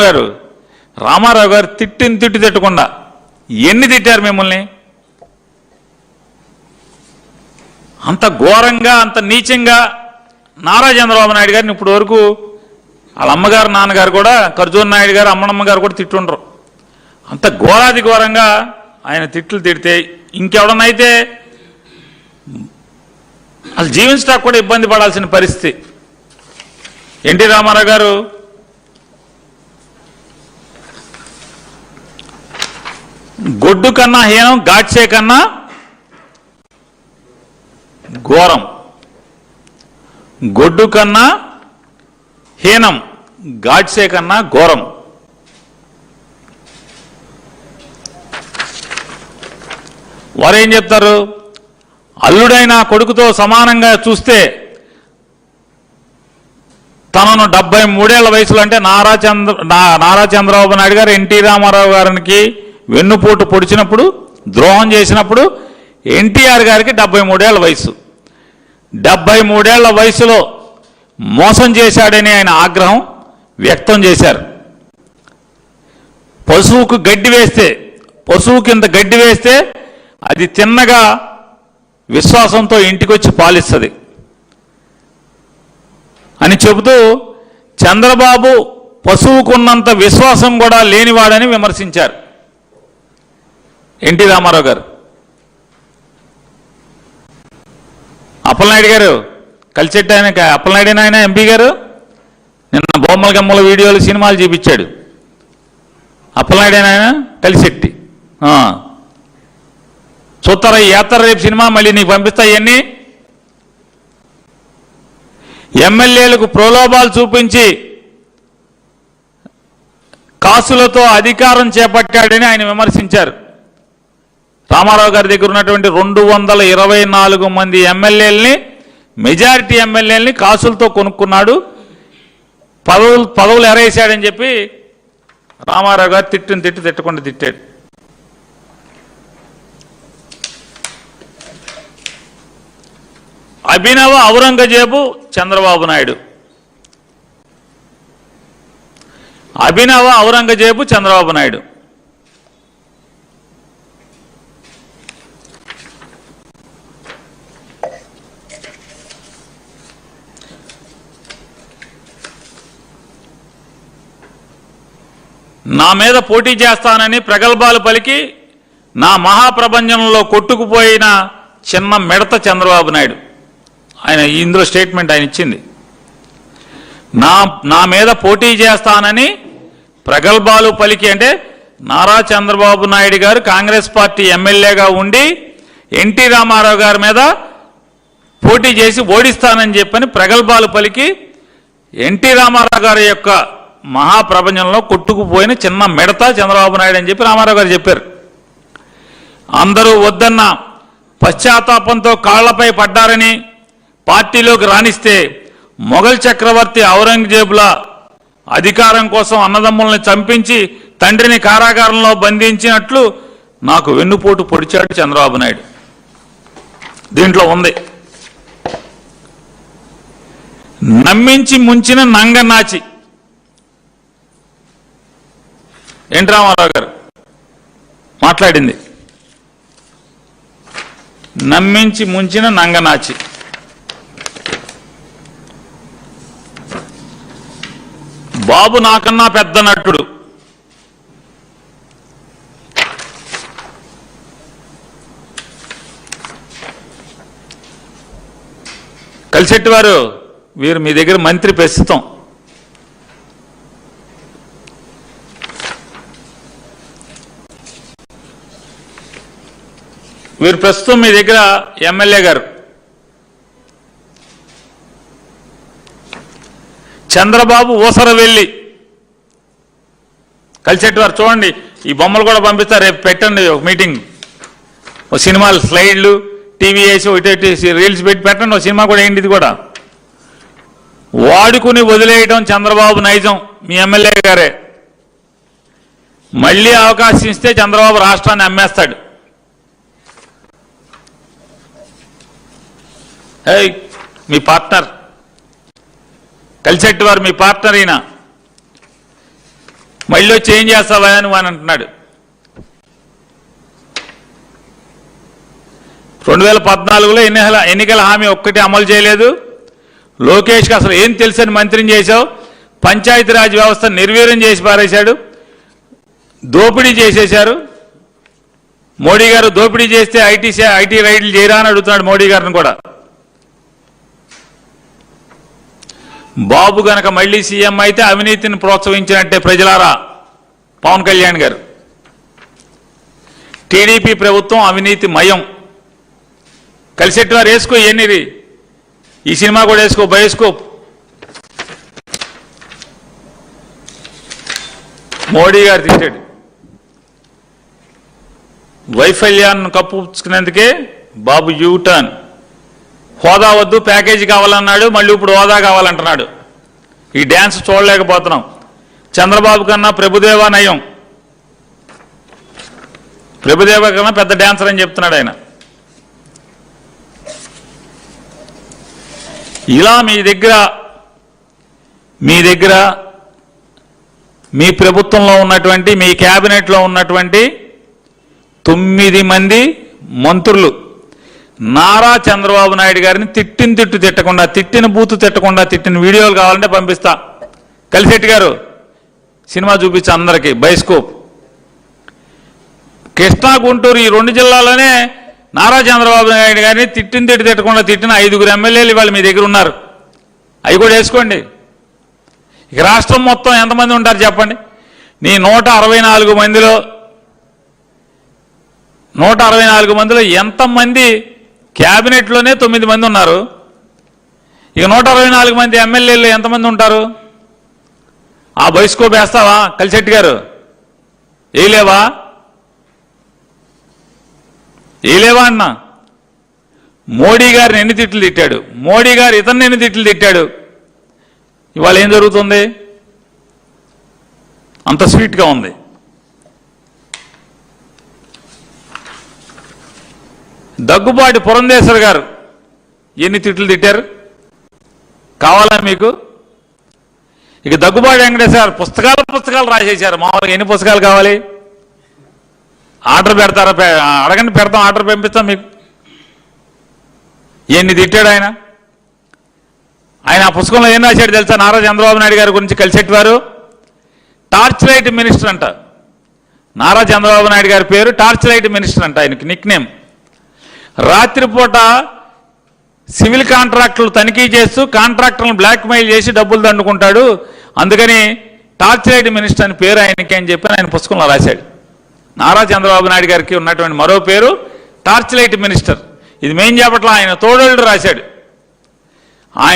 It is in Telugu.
గారు రామారావు గారు తిట్టి తిట్టకుండా ఎన్ని తిట్టారు మిమ్మల్ని? అంత ఘోరంగా అంత నీచంగా నారా చంద్రబాబు నాయుడు గారిని ఇప్పుడు వరకు వాళ్ళ అమ్మగారు నాన్నగారు కూడా ఖర్జూర్ నాయుడు గారు అమ్మనమ్మ గారు కూడా తిట్టుండ్రు. అంత ఘోరాది ఘోరంగా ఆయన తిట్లు తిడితే ఇంకెవడనైతే అసలు జీవించడానికి కూడా ఇబ్బంది పడాల్సిన పరిస్థితి. ఎన్టీ రామారావు గారు గొడ్డు కన్నా హీనం, గాడ్సే కన్నా ఘోరం. గొడ్డు కన్నా హీనం, గాడ్సే కన్నా ఘోరం. వారేం చెప్తారు? అల్లుడైన కొడుకుతో సమానంగా చూస్తే తనను 73 వయసులో అంటే నారా చంద్రబాబు నాయుడు గారు ఎన్టీ రామారావు గారికి వెన్నుపోటు పొడిచినప్పుడు, ద్రోహం చేసినప్పుడు ఎన్టీఆర్ గారికి 73 వయసు. 73 వయసులో మోసం చేశాడని ఆయన ఆగ్రహం వ్యక్తం చేశారు. పశువుకు గడ్డి వేస్తే, పశువుకి ఇంత గడ్డి వేస్తే అది తిన్నగా విశ్వాసంతో ఇంటికొచ్చి పాలిస్తుంది అని చెబుతూ చంద్రబాబు పశువుకున్నంత విశ్వాసం కూడా లేనివాడని విమర్శించారు ఎన్టీ రామారావు గారు. అప్పలనాయుడు గారు కలిసెట్టి ఆయన, అప్పలనాయుడు ఆయన ఎంపీ గారు నిన్న బొమ్మల గమ్మల వీడియోలు సినిమాలు చూపించాడు. అప్పలనాయుడు ఆయన కలిసెట్టి చూస్తారా? యాత్ర రేపు సినిమా మళ్ళీ నీకు పంపిస్తా. ఇవన్నీ ఎమ్మెల్యేలకు ప్రలోభాలు చూపించి కాసులతో అధికారం చేపట్టాడని ఆయన విమర్శించారు. రామారావు గారి దగ్గర ఉన్నటువంటి 224 మంది ఎమ్మెల్యేలని, మెజారిటీ ఎమ్మెల్యేలని కాసులతో కొనుక్కున్నాడు, పదవులు ఎరేసాడని చెప్పి రామారావు గారు తిట్టకుండా తిట్టాడు. అభినవ ఔరంగజేబు చంద్రబాబు నాయుడు. అభినవ ఔరంగజేబు చంద్రబాబు నాయుడు. నా మీద పోటీ చేస్తానని ప్రగల్భాలు పలికి నా మహాప్రపంచంలో కొట్టుకుపోయిన చిన్న మిడత చంద్రబాబు నాయుడు. ఆయన ఇందులో స్టేట్మెంట్ ఆయన ఇచ్చింది. నా మీద పోటీ చేస్తానని ప్రగల్భాలు పలికి అంటే నారా చంద్రబాబు నాయుడు గారు కాంగ్రెస్ పార్టీ ఎమ్మెల్యేగా ఉండి ఎన్టీ రామారావు గారి మీద పోటీ చేసి ఓడిస్తానని చెప్పని ప్రగల్భాలు పలికి ఎన్టీ రామారావు గారి యొక్క మహాప్రపంచంలో కొట్టుకుపోయిన చిన్న మిడత చంద్రబాబు నాయుడు అని చెప్పి రామారావు గారు చెప్పారు. అందరూ వద్దన్న పశ్చాత్తాపంతో కాళ్లపై పడ్డారని పార్టీలోకి రాణిస్తే మొఘల్ చక్రవర్తి ఔరంగజేబుల అధికారం కోసం అన్నదమ్ముల్ని చంపించి తండ్రిని కారాగారంలో బంధించినట్లు నాకు వెన్నుపోటు పొడిచాడు చంద్రబాబు నాయుడు. దీంట్లో ఉంది నమ్మించి ముంచిన నంగనాచి. ఎన్టీ రామారావు గారు మాట్లాడింది నమ్మించి ముంచిన నంగనాచి. బాబు నాకన్నా పెద్ద నటుడు. కలిసెట్టి వారు వీరు మీ దగ్గర మంత్రి ప్రస్తుతం. వీరు ప్రస్తుతం మీ దగ్గర ఎమ్మెల్యే గారు. చంద్రబాబు ఊసర వెళ్ళి కలిసెట్టి వారు చూడండి, ఈ బొమ్మలు కూడా పంపిస్తారు, రేపు పెట్టండి ఒక మీటింగ్, ఒక సినిమాలు స్లైడ్లు టీవీ వేసి ఒకటి రీల్స్ పెట్టి పెట్టండి, ఒక సినిమా కూడా ఏంటి. ఇది కూడా వాడుకుని వదిలేయడం చంద్రబాబు నైజం. మీ ఎమ్మెల్యే గారే మళ్ళీ అవకాశం ఇస్తే చంద్రబాబు రాష్ట్రాన్ని అమ్మేస్తాడు. మీ పార్ట్నర్ కలిసెట్టి వారు, మీ పార్ట్నర్ ఈయన. మళ్ళీ వచ్చి ఏం చేస్తావా అని అని అంటున్నాడు. 2014లో ఎన్నికల హామీ ఒక్కటి అమలు చేయలేదు. లోకేష్కి అసలు ఏం తెలుసని మంత్రిని చేశావు. పంచాయతీరాజ్ వ్యవస్థ నిర్వీర్యం చేసి పారేశాడు. దోపిడీ చేసేశారు. మోడీ గారు దోపిడీ చేస్తే ఐటీ రైడ్లు చేయరా అని అడుగుతున్నాడు మోడీ గారిని కూడా. బాబు గనక మళ్ళీ సీఎం అయితే అవినీతిని ప్రోత్సహించినట్టే ప్రజలారా పవన్ కళ్యాణ్ గారు. టీడీపీ ప్రభుత్వం అవినీతి మయం. కలిసెట్టి వారు వేసుకో ఎన్నిది ఈ సినిమా కూడా వేసుకో బయోస్కోప్. మోడీ గారు తిట్టాడు. వైఫల్యాన్ని కప్పుకునేందుకే బాబు యూటర్న్. హోదా వద్దు ప్యాకేజీ కావాలన్నాడు, మళ్ళీ ఇప్పుడు హోదా కావాలంటున్నాడు. ఈ డ్యాన్స్ చూడలేకపోతున్నాం. చంద్రబాబు కన్నా ప్రభుదేవా నయం. ప్రభుదేవా కన్నా పెద్ద డ్యాన్సర్ అని చెప్తున్నాడు ఆయన. ఇలా మీ దగ్గర మీ ప్రభుత్వంలో ఉన్నటువంటి మీ క్యాబినెట్లో ఉన్నటువంటి 9 మంది మంత్రులు నారా చంద్రబాబు నాయుడు గారిని తిట్టకుండా, తిట్టిన బూతు తిట్టకుండా, తిట్టిన వీడియోలు కావాలంటే పంపిస్తా. కలిసెట్టి గారు సినిమా చూపించా అందరికీ బయోస్కోప్. కృష్ణా గుంటూరు ఈ 2 జిల్లాలోనే నారా చంద్రబాబు నాయుడు గారిని తిట్టకుండా తిట్టిన 5 ఎమ్మెల్యేలు ఇవాళ మీ దగ్గర ఉన్నారు. అవి కూడా వేసుకోండి. ఇక రాష్ట్రం మొత్తం ఎంతమంది ఉంటారు చెప్పండి. నీ 164 మందిలో ఎంతమంది క్యాబినెట్లోనే 9 మంది ఉన్నారు. ఇక 164 మంది ఎమ్మెల్యేలు ఎంతమంది ఉంటారు? ఆ బయోస్కోప్ వేస్తావా కలిసెట్టి గారు? వేయలేవా అన్నా? మోడీ గారిని ఎన్ని తిట్లు తిట్టాడు, మోడీ గారు ఇతన్ని ఎన్ని తిట్లు తిట్టాడు. ఇవాళ ఏం జరుగుతుంది? అంత స్వీట్గా ఉంది. దగ్గుబాటి పురంధేశ్వర్ గారు ఎన్ని తిట్లు తిట్టారు కావాలా మీకు? ఇక దగ్గుబాటి వెంకటేశ్వర పుస్తకాలు రాసేశారు. మామూలుగా ఎన్ని పుస్తకాలు కావాలి? ఆర్డర్ పెడతారా? అడగండి, పెడతాం, ఆర్డర్ పంపిస్తాం మీకు. ఎన్ని తిట్టాడు ఆయన. ఆ పుస్తకంలో ఏం రాశాడు తెలుసా? నారా చంద్రబాబు నాయుడు గారి గురించి కలిసెట్టి వారు టార్చ్ లైట్ మినిస్టర్ అంట. నారా చంద్రబాబు నాయుడు గారి పేరు టార్చ్ లైట్ మినిస్టర్ అంట. ఆయనకి నిక్ నేమ్. రాత్రిపూట సివిల్ కాంట్రాక్టులు తనిఖీ చేస్తూ కాంట్రాక్టర్లను బ్లాక్మెయిల్ చేసి డబ్బులు దండుకుంటాడు, అందుకని టార్చ్ లైట్ మినిస్టర్ అని పేరు ఆయనకి అని చెప్పి ఆయన పుస్తకంలో రాశాడు. నారా చంద్రబాబు నాయుడు గారికి ఉన్నటువంటి మరో పేరు టార్చ్ లైట్ మినిస్టర్. ఇది మేం చెప్పట్లా, ఆయన తోడోళ్ళు రాశాడు. ఆయన